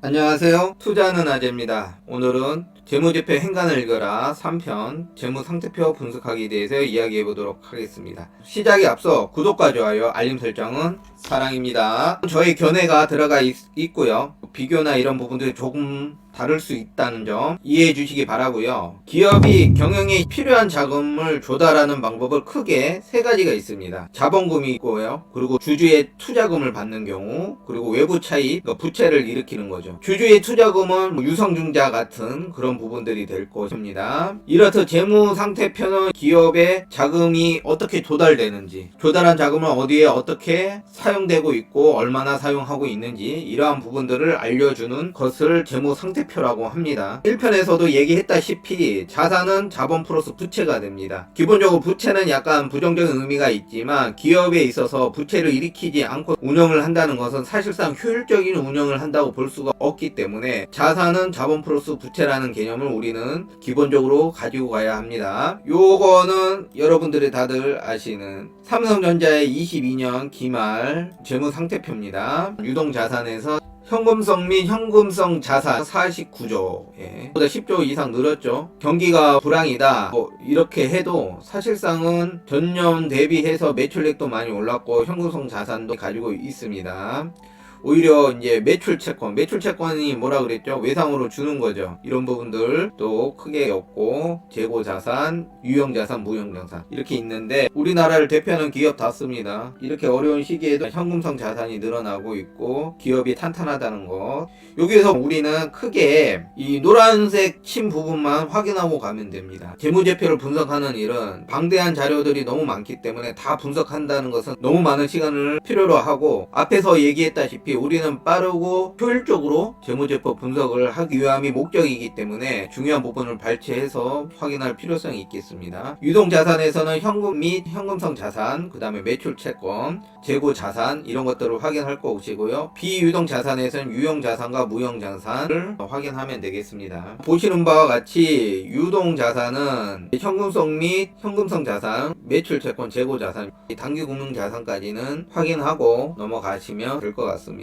안녕하세요. 투자하는 아재입니다. 오늘은 재무제표 행간을 읽어라 3편 재무상태표 분석하기에 대해서 이야기해 보도록 하겠습니다. 시작에 앞서 구독과 좋아요, 알림 설정은 사랑입니다. 저의 견해가 들어가 있고요. 비교나 이런 부분들이 조금 다를 수 있다는 점 이해해 주시기 바라고요. 기업이 경영에 필요한 자금을 조달하는 방법을 크게 세 가지가 있습니다. 자본금이 있고요. 그리고 주주의 투자금을 받는 경우, 그리고 외부 차입, 부채를 일으키는 거죠. 주주의 투자금은 유성증자 같은 그런 부분들이 될 것입니다. 이렇듯 재무상태표는 기업의 자금이 어떻게 조달되는지, 조달한 자금은 어디에 어떻게 사용되고 있고 얼마나 사용하고 있는지 이러한 부분들을 알려주는 것을 재무상태표라고 합니다. 1편에서도 얘기했다시피 자산은 자본 플러스 부채가 됩니다. 기본적으로 부채는 약간 부정적인 의미가 있지만 기업에 있어서 부채를 일으키지 않고 운영을 한다는 것은 사실상 효율적인 운영을 한다고 볼 수가 없기 때문에 자산은 자본 플러스 부채라는 개념을 우리는 기본적으로 가지고 가야 합니다. 요거는 여러분들이 다들 아시는 삼성전자의 22년 기말 재무상태표입니다. 유동자산에서 현금성 및 현금성 자산 49조, 보다 10조 이상 늘었죠. 경기가 불황이다 이렇게 해도 사실상은 전년 대비해서 매출액도 많이 올랐고 현금성 자산도 가지고 있습니다. 오히려 이제 매출채권이 뭐라 그랬죠? 외상으로 주는 거죠. 이런 부분들 또 크게 없고 재고자산, 유형자산, 무형자산 이렇게 있는데 우리나라를 대표하는 기업 다 씁니다. 이렇게 어려운 시기에도 현금성 자산이 늘어나고 있고 기업이 탄탄하다는 것. 여기에서 우리는 크게 이 노란색 친 부분만 확인하고 가면 됩니다. 재무제표를 분석하는 일은 방대한 자료들이 너무 많기 때문에 다 분석한다는 것은 너무 많은 시간을 필요로 하고 앞에서 얘기했다시피 우리는 빠르고 효율적으로 재무제표 분석을 하기 위함이 목적이기 때문에 중요한 부분을 발췌해서 확인할 필요성이 있겠습니다. 유동자산에서는 현금 및 현금성 자산, 그 다음에 매출채권, 재고자산 이런 것들을 확인할 것이고요. 비유동자산에서는 유형자산과 무형자산을 확인하면 되겠습니다. 보시는 바와 같이 유동자산은 현금성 및 현금성 자산, 매출채권, 재고자산, 단기금융자산까지는 확인하고 넘어가시면 될 것 같습니다.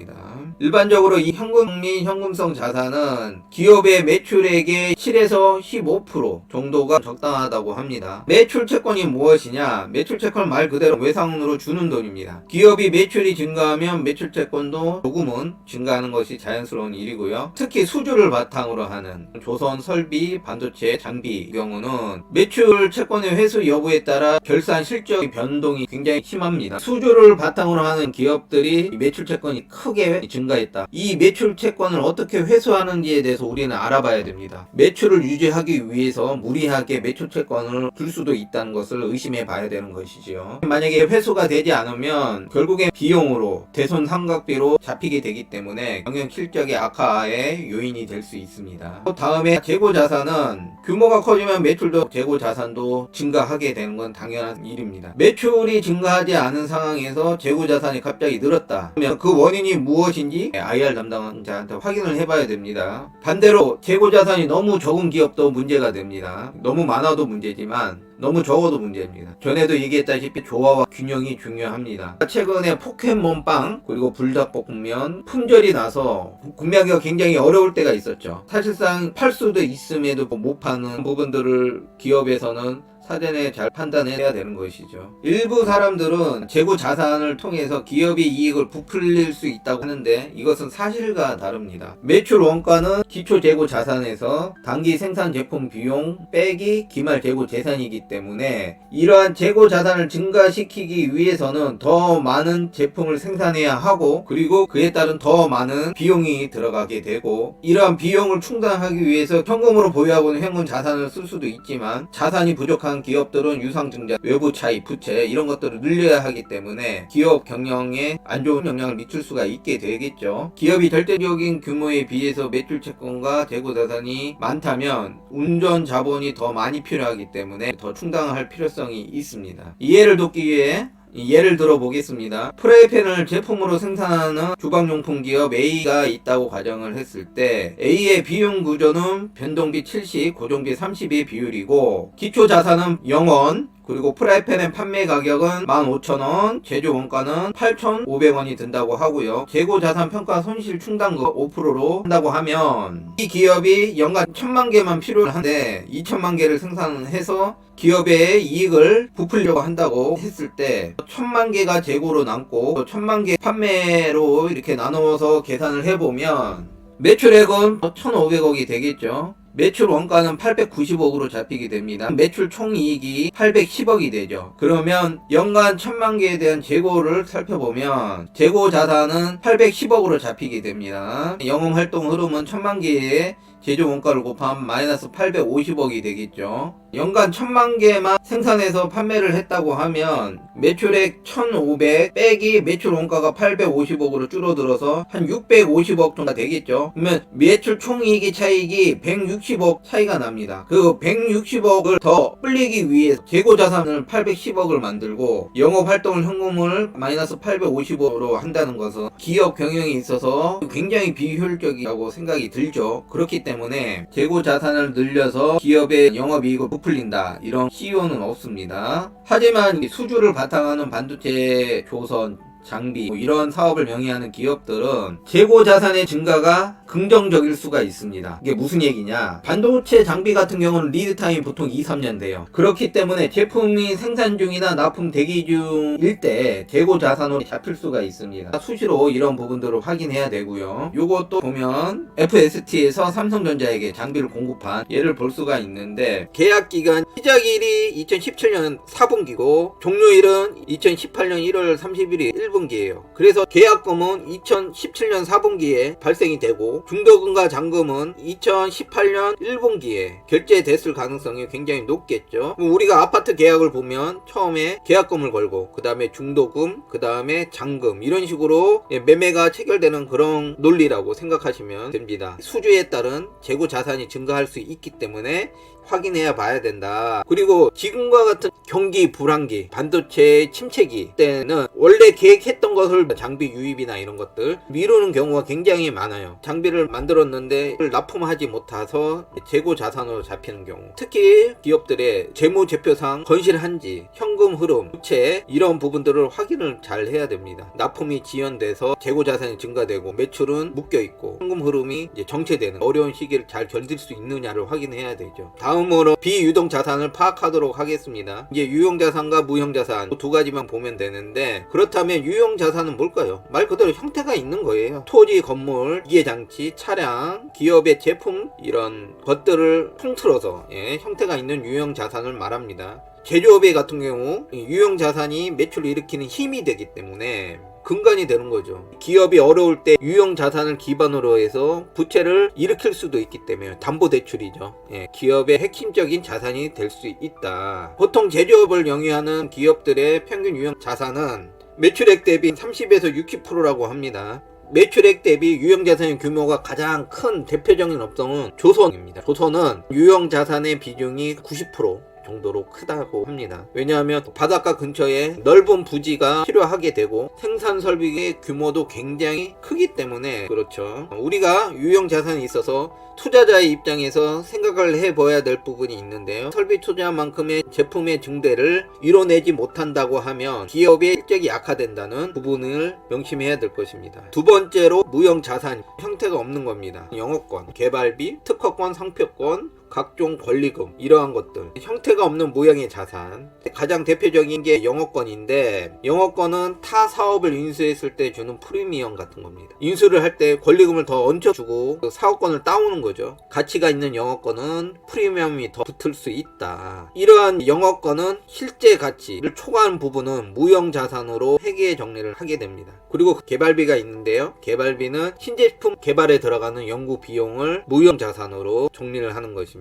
일반적으로 이 현금 및 현금성 자산은 기업의 매출액의 7에서 15% 정도가 적당하다고 합니다. 매출채권이 무엇이냐? 매출채권은 말 그대로 외상으로 주는 돈입니다. 기업이 매출이 증가하면 매출채권도 조금은 증가하는 것이 자연스러운 일이고요. 특히 수주를 바탕으로 하는 조선, 설비, 반도체, 장비 경우는 매출채권의 회수 여부에 따라 결산 실적의 변동이 굉장히 심합니다. 수주를 바탕으로 하는 기업들이 매출채권이 크게 증가했다. 이 매출채권을 어떻게 회수하는지에 대해서 우리는 알아봐야 됩니다. 매출을 유지하기 위해서 무리하게 매출채권을 줄 수도 있다는 것을 의심해 봐야 되는 것이지요. 만약에 회수가 되지 않으면 결국엔 비용으로 대손삼각비로 잡히게 되기 때문에 경영 실적의 악화의 요인이 될 수 있습니다. 다음에 재고자산은 규모가 커지면 매출도 재고자산도 증가하게 되는 건 당연한 일입니다. 매출이 증가하지 않은 상황에서 재고자산이 갑자기 늘었다. 그러면 그 원인이 무엇인지 IR 담당자한테 확인을 해봐야 됩니다. 반대로 재고자산이 너무 적은 기업도 문제가 됩니다. 너무 많아도 문제지만 너무 적어도 문제입니다. 전에도 얘기했다시피 조화와 균형이 중요합니다. 최근에 포켓몬빵 그리고 불닭볶음면 품절이 나서 구매하기가 굉장히 어려울 때가 있었죠. 사실상 팔 수도 있음에도 못 파는 부분들을 기업에서는 사전에 잘 판단해야 되는 것이죠. 일부 사람들은 재고 자산을 통해서 기업의 이익을 부풀릴 수 있다고 하는데 이것은 사실과 다릅니다. 매출 원가는 기초 재고 자산에서 단기 생산 제품 비용 빼기 기말 재고 재산이기 때문에 이러한 재고 자산을 증가시키기 위해서는 더 많은 제품을 생산해야 하고 그리고 그에 따른 더 많은 비용이 들어가게 되고 이러한 비용을 충당하기 위해서 현금으로 보유하고 있는 현금 자산을 쓸 수도 있지만 자산이 부족한 기업들은 유상증자, 외부 차입, 부채 이런 것들을 늘려야 하기 때문에 기업 경영에 안 좋은 영향을 미칠 수가 있게 되겠죠. 기업이 절대적인 규모에 비해서 매출채권과 재고자산이 많다면 운전 자본이 더 많이 필요하기 때문에 더 충당할 필요성이 있습니다. 이해를 돕기 위해 예를 들어 보겠습니다. 프라이팬을 제품으로 생산하는 주방용품 기업 A가 있다고 가정을 했을 때 A의 비용 구조는 변동비 70, 고정비 30의 비율이고 기초 자산은 0원, 그리고 프라이팬의 판매 가격은 15,000원, 제조 원가는 8,500원이 든다고 하고요. 재고 자산 평가 손실 충당금 5%로 한다고 하면 이 기업이 연간 1,000만 개만 필요한데 2,000만 개를 생산해서 기업의 이익을 부풀려고 한다고 했을 때 1,000만 개가 재고로 남고 1,000만 개 판매로 이렇게 나누어서 계산을 해보면 매출액은 1,500억이 되겠죠. 매출 원가는 890억으로 잡히게 됩니다. 매출 총이익이 810억이 되죠. 그러면 연간 1,000만 개에 대한 재고를 살펴보면 재고 자산은 810억으로 잡히게 됩니다. 영업활동 흐름은 1,000만 개의 제조 원가를 곱하면 마이너스 850억이 되겠죠. 연간 1,000만 개만 생산해서 판매를 했다고 하면 매출액 1,500 빼기 매출 원가가 850억으로 줄어들어서 한 650억 정도 되겠죠. 그러면 매출 총이익의 차익이 160억 차이가 납니다. 그 160억을 더 불리기 위해 재고 자산을 810억을 만들고 영업활동을 현금을 마이너스 850억으로 한다는 것은 기업 경영에 있어서 굉장히 비효율적이라고 생각이 들죠. 그렇기 때문에 재고 자산을 늘려서 기업의 영업이익을 부풀린다, 이런 CEO는 없습니다. 하지만 수주를 바탕하는 반도체, 조선, 장비 이런 사업을 영위하는 기업들은 재고 자산의 증가가 긍정적일 수가 있습니다. 이게 무슨 얘기냐? 반도체 장비 같은 경우는 리드 타임이 보통 2-3년 돼요. 그렇기 때문에 제품이 생산 중이나 납품 대기 중일 때 재고 자산으로 잡힐 수가 있습니다. 수시로 이런 부분들을 확인해야 되고요. 요것도 보면 FST에서 삼성전자에게 장비를 공급한 예를 볼 수가 있는데, 계약 기간 시작일이 2017년 4분기고 종료일은 2018년 1월 30일이 1분기예요. 그래서 계약금은 2017년 4분기에 발생이 되고 중도금과 잔금은 2018년 1분기에 결제됐을 가능성이 굉장히 높겠죠. 우리가 아파트 계약을 보면 처음에 계약금을 걸고 그 다음에 중도금, 그 다음에 잔금, 이런 식으로 매매가 체결되는 그런 논리라고 생각하시면 됩니다. 수주에 따른 재고 자산이 증가할 수 있기 때문에 확인해야 봐야 된다. 그리고 지금과 같은 경기 불황기, 반도체 침체기 때는 원래 계획했던 것을 장비 유입이나 이런 것들 미루는 경우가 굉장히 많아요. 장비를 만들었는데 납품하지 못해서 재고 자산으로 잡히는 경우, 특히 기업들의 재무제표상 건실한지, 현금 흐름, 부채 이런 부분들을 확인을 잘 해야 됩니다. 납품이 지연돼서 재고 자산이 증가되고 매출은 묶여있고 현금 흐름이 이제 정체되는 어려운 시기를 잘 견딜 수 있느냐를 확인해야 되죠. 다음으로 비유동 자산을 파악하도록 하겠습니다. 이제 유용 자산과 무형 자산 두 가지만 보면 되는데, 그렇다면 유용 자산은 뭘까요? 말 그대로 형태가 있는 거예요. 토지, 건물, 기계장치, 차량, 기업의 제품 이런 것들을 통틀어서 형태가 있는 유형 자산을 말합니다. 제조업의 같은 경우 유형 자산이 매출을 일으키는 힘이 되기 때문에 근간이 되는 거죠. 기업이 어려울 때 유형 자산을 기반으로 해서 부채를 일으킬 수도 있기 때문에 담보대출이죠. 기업의 핵심적인 자산이 될 수 있다. 보통 제조업을 영위하는 기업들의 평균 유형 자산은 매출액 대비 30에서 60%라고 합니다. 매출액 대비 유형자산의 규모가 가장 큰 대표적인 업종은 조선입니다. 조선은 유형자산의 비중이 90% 정도로 크다고 합니다. 왜냐하면 바닷가 근처에 넓은 부지가 필요하게 되고 생산 설비의 규모도 굉장히 크기 때문에 그렇죠. 우리가 유형 자산에 있어서 투자자의 입장에서 생각을 해봐야 될 부분이 있는데요. 설비 투자만큼의 제품의 증대를 이뤄내지 못한다고 하면 기업의 실적이 약화된다는 부분을 명심해야 될 것입니다. 두 번째로 무형 자산, 형태가 없는 겁니다. 영업권, 개발비, 특허권, 상표권, 각종 권리금 이러한 것들, 형태가 없는 무형의 자산. 가장 대표적인 게 영업권인데, 영업권은 타 사업을 인수했을 때 주는 프리미엄 같은 겁니다. 인수를 할 때 권리금을 더 얹혀주고 사업권을 따오는 거죠. 가치가 있는 영업권은 프리미엄이 더 붙을 수 있다. 이러한 영업권은 실제 가치를 초과하는 부분은 무형 자산으로 회계 정리를 하게 됩니다. 그리고 개발비가 있는데요. 개발비는 신제품 개발에 들어가는 연구 비용을 무형 자산으로 정리를 하는 것입니다.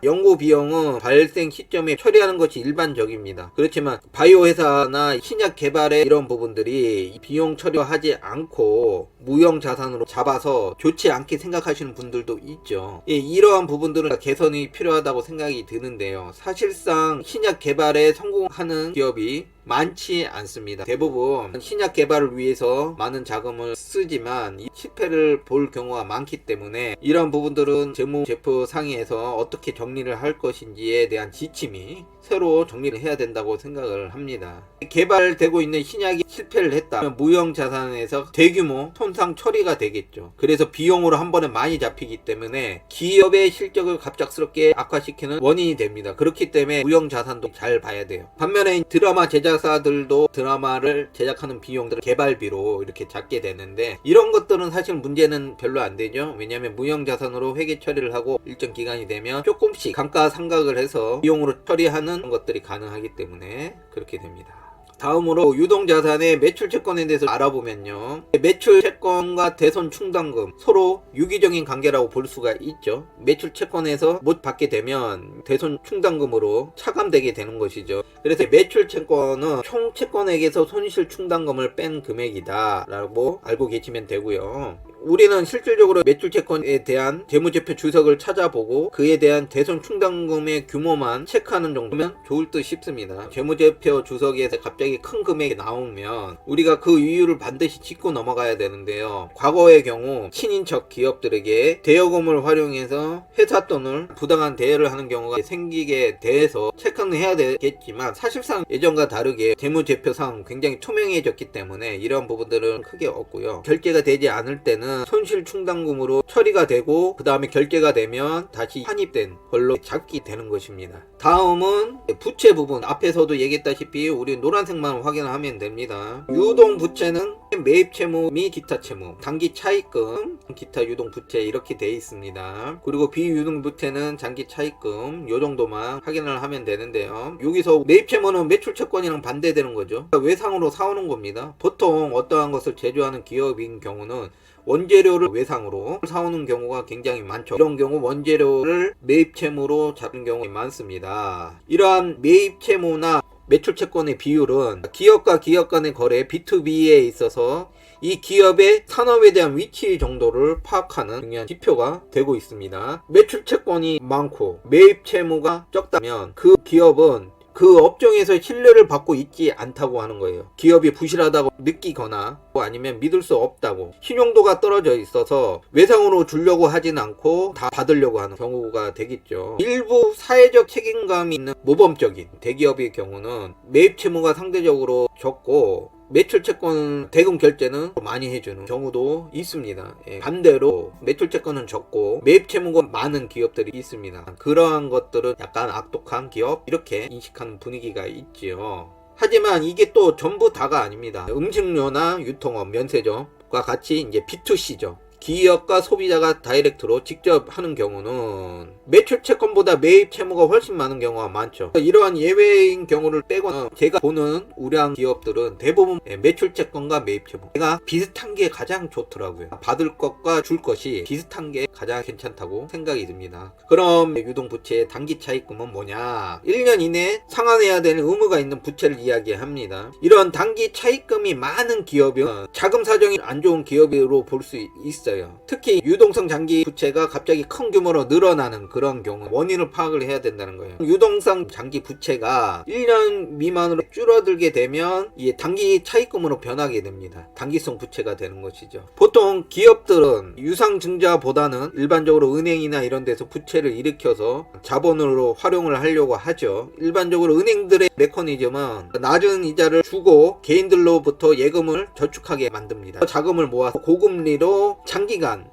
연구 비용은 발생 시점에 처리하는 것이 일반적입니다. 그렇지만 바이오 회사나 신약 개발의 이런 부분들이 비용 처리하지 않고 무형 자산으로 잡아서 좋지 않게 생각하시는 분들도 있죠. 이러한 부분들은 개선이 필요하다고 생각이 드는데요. 사실상 신약 개발에 성공하는 기업이 많지 않습니다. 대부분 신약 개발을 위해서 많은 자금을 쓰지만 실패를 볼 경우가 많기 때문에 이런 부분들은 재무제표 상에서 어떻게 정리를 할 것인지에 대한 지침이 새로 정리를 해야 된다고 생각을 합니다. 개발되고 있는 신약이 실패를 했다. 무형자산에서 대규모 손상 처리가 되겠죠. 그래서 비용으로 한 번에 많이 잡히기 때문에 기업의 실적을 갑작스럽게 악화시키는 원인이 됩니다. 그렇기 때문에 무형자산도 잘 봐야 돼요. 반면에 드라마 제작사들도 드라마를 제작하는 비용들을 개발비로 이렇게 잡게 되는데 이런 것들은 사실 문제는 별로 안 되죠. 왜냐하면 무형자산으로 회계 처리를 하고 일정 기간이 되면 조금씩 감가상각을 해서 비용으로 처리하는 것들이 가능하기 때문에 그렇게 됩니다. 다음으로 유동자산의 매출채권에 대해서 알아보면요, 매출채권과 대손충당금 서로 유기적인 관계라고 볼 수가 있죠. 매출채권에서 못 받게 되면 대손충당금으로 차감되게 되는 것이죠. 그래서 매출채권은 총 채권액에서 손실충당금을 뺀 금액이다 라고 알고 계시면 되고요. 우리는 실질적으로 매출채권에 대한 재무제표 주석을 찾아보고 그에 대한 대손충당금의 규모만 체크하는 정도면 좋을 듯 싶습니다. 재무제표 주석에서 갑자기 큰 금액이 나오면 우리가 그 이유를 반드시 짚고 넘어가야 되는데요. 과거의 경우 친인척 기업들에게 대여금을 활용해서 회사 돈을 부당한 대여를 하는 경우가 생기게 돼서 체크는 해야 되겠지만 사실상 예전과 다르게 재무제표상 굉장히 투명해졌기 때문에 이런 부분들은 크게 없고요. 결제가 되지 않을 때는 손실충당금으로 처리가 되고 그 다음에 결제가 되면 다시 환입된 걸로 잡게 되는 것입니다. 다음은 부채 부분. 앞에서도 얘기했다시피 우리 노란색만 확인하면 됩니다. 유동부채는 매입채무 및 기타 채무, 단기 차입금, 기타 유동부채 이렇게 되어 있습니다. 그리고 비유동부채는 장기 차입금 요 정도만 확인을 하면 되는데요. 여기서 매입채무는 매출채권이랑 반대되는 거죠. 외상으로 사오는 겁니다. 보통 어떠한 것을 제조하는 기업인 경우는 원재료를 외상으로 사오는 경우가 굉장히 많죠. 이런 경우 원재료를 매입채무로 잡는 경우가 많습니다. 이러한 매입채무나 매출채권의 비율은 기업과 기업 간의 거래 B2B에 있어서 이 기업의 산업에 대한 위치 정도를 파악하는 중요한 지표가 되고 있습니다. 매출채권이 많고 매입채무가 적다면 그 기업은 그 업종에서 신뢰를 받고 있지 않다고 하는 거예요. 기업이 부실하다고 느끼거나 아니면 믿을 수 없다고, 신용도가 떨어져 있어서 외상으로 주려고 하진 않고 다 받으려고 하는 경우가 되겠죠. 일부 사회적 책임감이 있는 모범적인 대기업의 경우는 매입 채무가 상대적으로 적고 매출채권 대금 결제는 많이 해주는 경우도 있습니다. 반대로 매출채권은 적고 매입채무가 많은 기업들이 있습니다. 그러한 것들은 약간 악독한 기업 이렇게 인식하는 분위기가 있지요. 하지만 이게 또 전부 다가 아닙니다. 음식료나 유통업, 면세점과 같이 이제 B2C죠. 기업과 소비자가 다이렉트로 직접 하는 경우는 매출 채권보다 매입 채무가 훨씬 많은 경우가 많죠. 이러한 예외인 경우를 빼고는 제가 보는 우량 기업들은 대부분 매출 채권과 매입 채무가 비슷한 게 가장 좋더라고요. 받을 것과 줄 것이 비슷한 게 가장 괜찮다고 생각이 듭니다. 그럼 유동부채의 단기 차입금은 뭐냐? 1년 이내에 상환해야 되는 의무가 있는 부채를 이야기합니다. 이런 단기 차입금이 많은 기업은 자금 사정이 안 좋은 기업으로 볼 수 있어요. 특히 유동성 장기 부채가 갑자기 큰 규모로 늘어나는 그런 경우 원인을 파악을 해야 된다는 거예요. 유동성 장기 부채가 1년 미만으로 줄어들게 되면 이게 단기 차입금으로 변하게 됩니다. 단기성 부채가 되는 것이죠. 보통 기업들은 유상증자보다는 일반적으로 은행이나 이런 데서 부채를 일으켜서 자본으로 활용을 하려고 하죠. 일반적으로 은행들의 메커니즘은 낮은 이자를 주고 개인들로부터 예금을 저축하게 만듭니다. 자금을 모아서 고금리로 장기간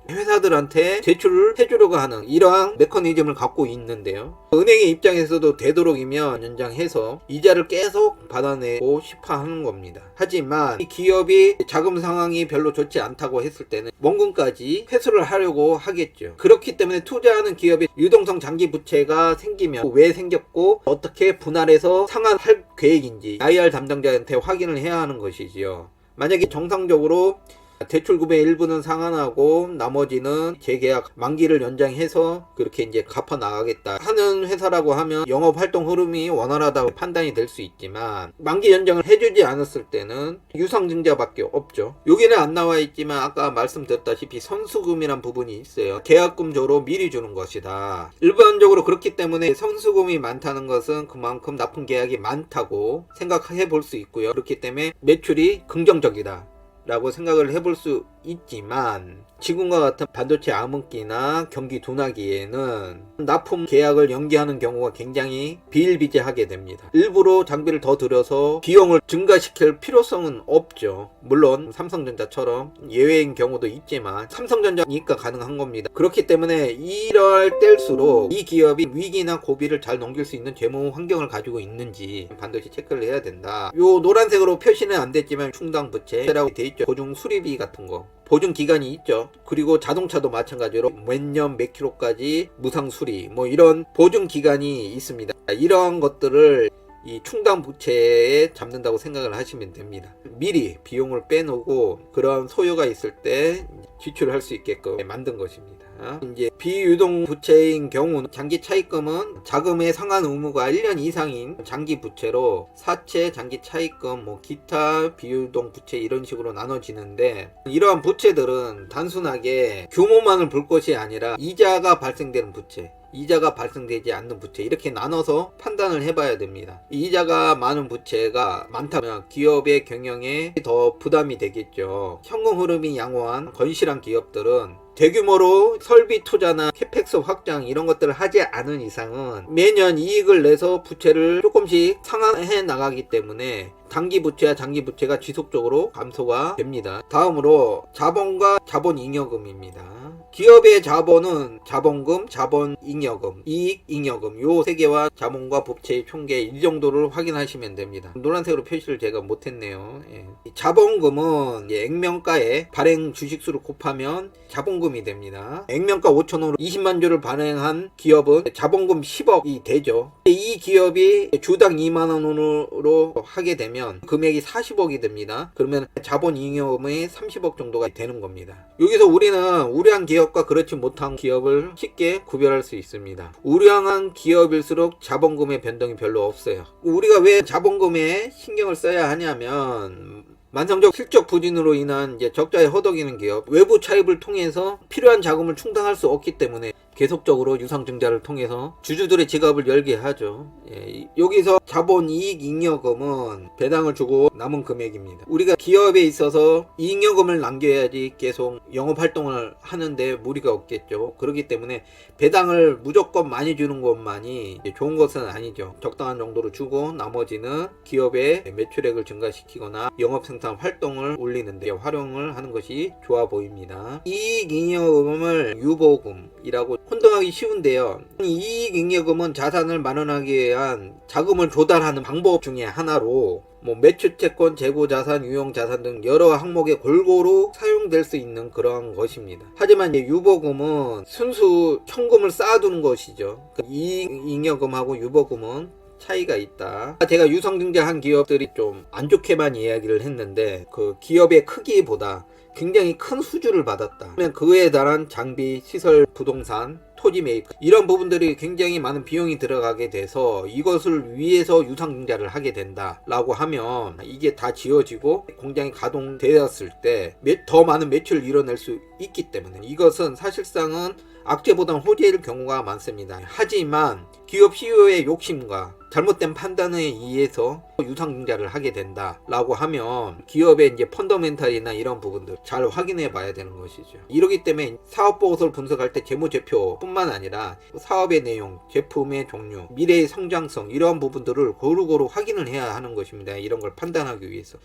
회사들한테 제출을 해주려고 하는 이러한 메커니즘을 갖고 있는데요. 은행의 입장에서도 되도록이면 연장해서 이자를 계속 받아내고 싶어 하는 겁니다. 하지만 이 기업이 자금 상황이 별로 좋지 않다고 했을 때는 원금까지 회수를 하려고 하겠죠. 그렇기 때문에 투자하는 기업의 유동성 장기 부채가 생기면 왜 생겼고 어떻게 분할해서 상환할 계획인지 IR 담당자한테 확인을 해야 하는 것이지요. 만약에 정상적으로 대출금의 일부는 상환하고 나머지는 재계약 만기를 연장해서 그렇게 이제 갚아 나가겠다 하는 회사라고 하면 영업 활동 흐름이 원활하다고 판단이 될 수 있지만 만기 연장을 해주지 않았을 때는 유상증자밖에 없죠. 여기는 안 나와 있지만 아까 말씀드렸다시피 선수금이란 부분이 있어요. 계약금조로 미리 주는 것이다. 일반적으로 그렇기 때문에 선수금이 많다는 것은 그만큼 납품 계약이 많다고 생각해 볼 수 있고요. 그렇기 때문에 매출이 긍정적이다 라고 생각을 해볼 수 있지만 지금과 같은 반도체 암흑기나 경기 둔화기에는 납품 계약을 연기하는 경우가 굉장히 비일비재하게 됩니다. 일부러 장비를 더 들여서 비용을 증가시킬 필요성은 없죠. 물론 삼성전자처럼 예외인 경우도 있지만 삼성전자니까 가능한 겁니다. 그렇기 때문에 이럴 때일수록 이 기업이 위기나 고비를 잘 넘길 수 있는 재무 환경을 가지고 있는지 반드시 체크를 해야 된다. 요 노란색으로 표시는 안 됐지만 충당 부채라고 돼 있죠. 보증 수리비 같은 거. 보증 기간이 있죠. 그리고 자동차도 마찬가지로 몇 년 몇 킬로까지 무상 수리 뭐 이런 보증 기간이 있습니다. 이런 것들을 이 충당 부채에 잡는다고 생각을 하시면 됩니다. 미리 비용을 빼놓고 그런 소요가 있을 때 지출을 할 수 있게끔 만든 것입니다. 이제 비유동 부채인 경우는 장기 차입금은 자금의 상환 의무가 1년 이상인 장기 부채로 사채, 장기 차입금, 뭐 기타 비유동 부채 이런 식으로 나눠지는데 이러한 부채들은 단순하게 규모만을 볼 것이 아니라 이자가 발생되는 부채, 이자가 발생되지 않는 부채 이렇게 나눠서 판단을 해봐야 됩니다. 이자가 많은 부채가 많다면 기업의 경영에 더 부담이 되겠죠. 현금 흐름이 양호한 건실한 기업들은 대규모로 설비 투자나 캐펙스 확장 이런 것들을 하지 않은 이상은 매년 이익을 내서 부채를 조금씩 상환해 나가기 때문에 단기 부채와 장기 부채가 지속적으로 감소가 됩니다. 다음으로 자본과 자본잉여금입니다. 기업의 자본은 자본금, 자본잉여금, 이익잉여금 요 세 개와 자본과 부채의 총계 이 정도를 확인하시면 됩니다. 노란색으로 표시를 제가 못했네요. 자본금은 액면가에 발행 주식수를 곱하면 자본금이 됩니다. 액면가 5천원으로 20만 주를 발행한 기업은 자본금 10억이 되죠. 이 기업이 주당 2만원으로 하게 되면 금액이 40억이 됩니다. 그러면 자본잉여금이 30억 정도가 되는 겁니다. 여기서 우리는 우량한 기업과 그렇지 못한 기업을 쉽게 구별할 수 있습니다. 우량한 기업일수록 자본금의 변동이 별로 없어요. 우리가 왜 자본금에 신경을 써야 하냐면 만성적 실적 부진으로 인한 적자에 허덕이는 기업, 외부 차입을 통해서 필요한 자금을 충당할 수 없기 때문에 계속적으로 유상증자를 통해서 주주들의 지갑을 열게 하죠. 여기서 자본이익잉여금은 배당을 주고 남은 금액입니다. 우리가 기업에 있어서 잉여금을 남겨야지 계속 영업활동을 하는데 무리가 없겠죠. 그렇기 때문에 배당을 무조건 많이 주는 것만이 좋은 것은 아니죠. 적당한 정도로 주고 나머지는 기업의 매출액을 증가시키거나 영업생산 활동을 올리는데 활용을 하는 것이 좋아 보입니다. 이익잉여금을 유보금이라고 혼동하기 쉬운데요. 이익잉여금은 자산을 마련하기 위한 자금을 조달하는 방법 중에 하나로 매출채권, 재고자산, 유형자산 등 여러 항목에 골고루 사용될 수 있는 그러한 것입니다. 하지만 유보금은 순수 현금을 쌓아두는 것이죠. 이익잉여금하고 유보금은 차이가 있다. 제가 유상증자한 기업들이 좀 안 좋게만 이야기를 했는데 그 기업의 크기보다 굉장히 큰 수주를 받았다. 그러면 그에 달한 장비, 시설, 부동산, 토지 매입 이런 부분들이 굉장히 많은 비용이 들어가게 돼서 이것을 위해서 유상증자를 하게 된다 라고 하면 이게 다 지어지고 공장이 가동되었을 때 더 많은 매출을 이뤄낼 수 있기 때문에 이것은 사실상은 악재보다는 호재일 경우가 많습니다. 하지만 기업 CEO의 욕심과 잘못된 판단에 의해서 유상증자를 하게 된다 라고 하면 기업의 펀더멘탈이나 이런 부분들 잘 확인해 봐야 되는 것이죠. 이러기 때문에 사업보고서를 분석할 때 재무제표 뿐만 아니라 사업의 내용, 제품의 종류, 미래의 성장성 이러한 부분들을 고루고루 확인을 해야 하는 것입니다. 이런 걸 판단하기 위해서.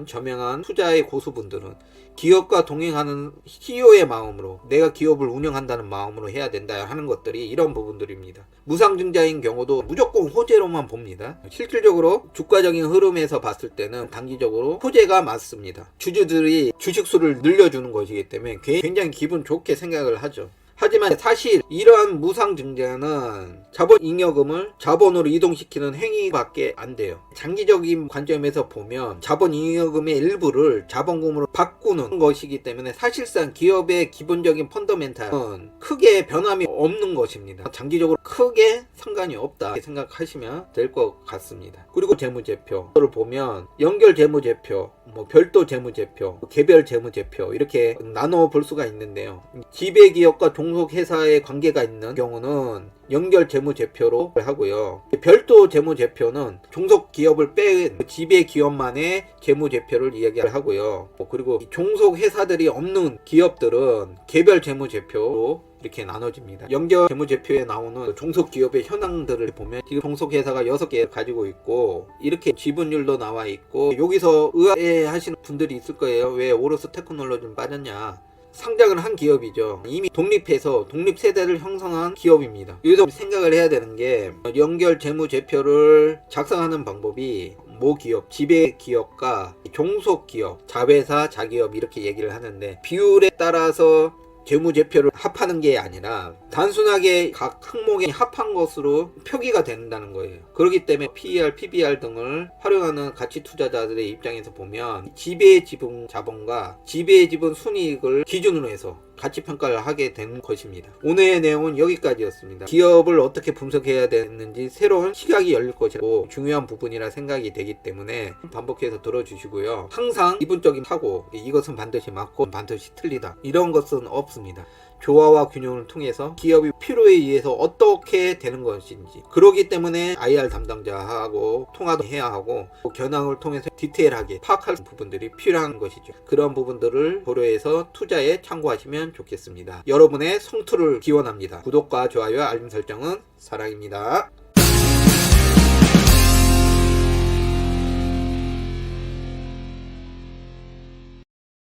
저명한 투자의 고수분들은 기업과 동행하는 CEO의 마음으로 내가 기업을 운영한다는 마음으로 해야 된다 하는 것들이 이런 부분들입니다. 무상증자인 경우도 무조건 호재로만 봅니다. 실질적으로 주가적인 흐름에서 봤을 때는 단기적으로 호재가 맞습니다. 주주들이 주식수를 늘려주는 것이기 때문에 굉장히 기분 좋게 생각을 하죠. 하지만 사실 이러한 무상증자는 자본잉여금을 자본으로 이동시키는 행위밖에 안 돼요. 장기적인 관점에서 보면 자본잉여금의 일부를 자본금으로 바꾸는 것이기 때문에 사실상 기업의 기본적인 펀더멘탈은 크게 변함이 없는 것입니다. 장기적으로 크게 상관이 없다 생각하시면 될 것 같습니다. 그리고 재무제표를 보면 연결 재무제표, 별도 재무제표, 개별 재무제표 이렇게 나눠 볼 수가 있는데요. 지배기업과 종속회사의 관계가 있는 경우는 연결 재무제표로 하고요. 별도 재무제표는 종속 기업을 뺀 지배 기업만의 재무제표를 이야기를 하고요. 그리고 종속 회사들이 없는 기업들은 개별 재무제표로 이렇게 나눠집니다. 연결 재무제표에 나오는 종속 기업의 현황들을 보면 지금 종속 회사가 6개 가지고 있고 이렇게 지분율도 나와 있고, 여기서 의아해하시는 분들이 있을 거예요. 왜 오로스 테크놀로지는 빠졌냐? 상장을 한 기업이죠. 이미 독립해서 독립세대를 형성한 기업입니다. 여기서 생각을 해야 되는 게, 연결 재무제표를 작성하는 방법이 모기업, 지배기업과 종속기업, 자회사, 자기업 이렇게 얘기를 하는데, 비율에 따라서 재무제표를 합하는 게 아니라 단순하게 각 항목에 합한 것으로 표기가 된다는 거예요. 그렇기 때문에 PER, PBR 등을 활용하는 가치 투자자들의 입장에서 보면 지배 지분 자본과 지배 지분 순이익을 기준으로 해서 가치 평가를 하게 된 것입니다. 오늘의 내용은 여기까지였습니다. 기업을 어떻게 분석해야 되는지 새로운 시각이 열릴 것이고 중요한 부분이라 생각이 되기 때문에 반복해서 들어주시고요. 항상 이분적인 사고, 이것은 반드시 맞고 반드시 틀리다, 이런 것은 없습니다. 조화와 균형을 통해서 기업이 필요에 의해서 어떻게 되는 것인지, 그렇기 때문에 IR 담당자하고 통화도 해야 하고 겨냥을 통해서 디테일하게 파악할 부분들이 필요한 것이죠. 그런 부분들을 고려해서 투자에 참고하시면 좋겠습니다. 여러분의 성투를 기원합니다. 구독과 좋아요, 알림 설정은 사랑입니다.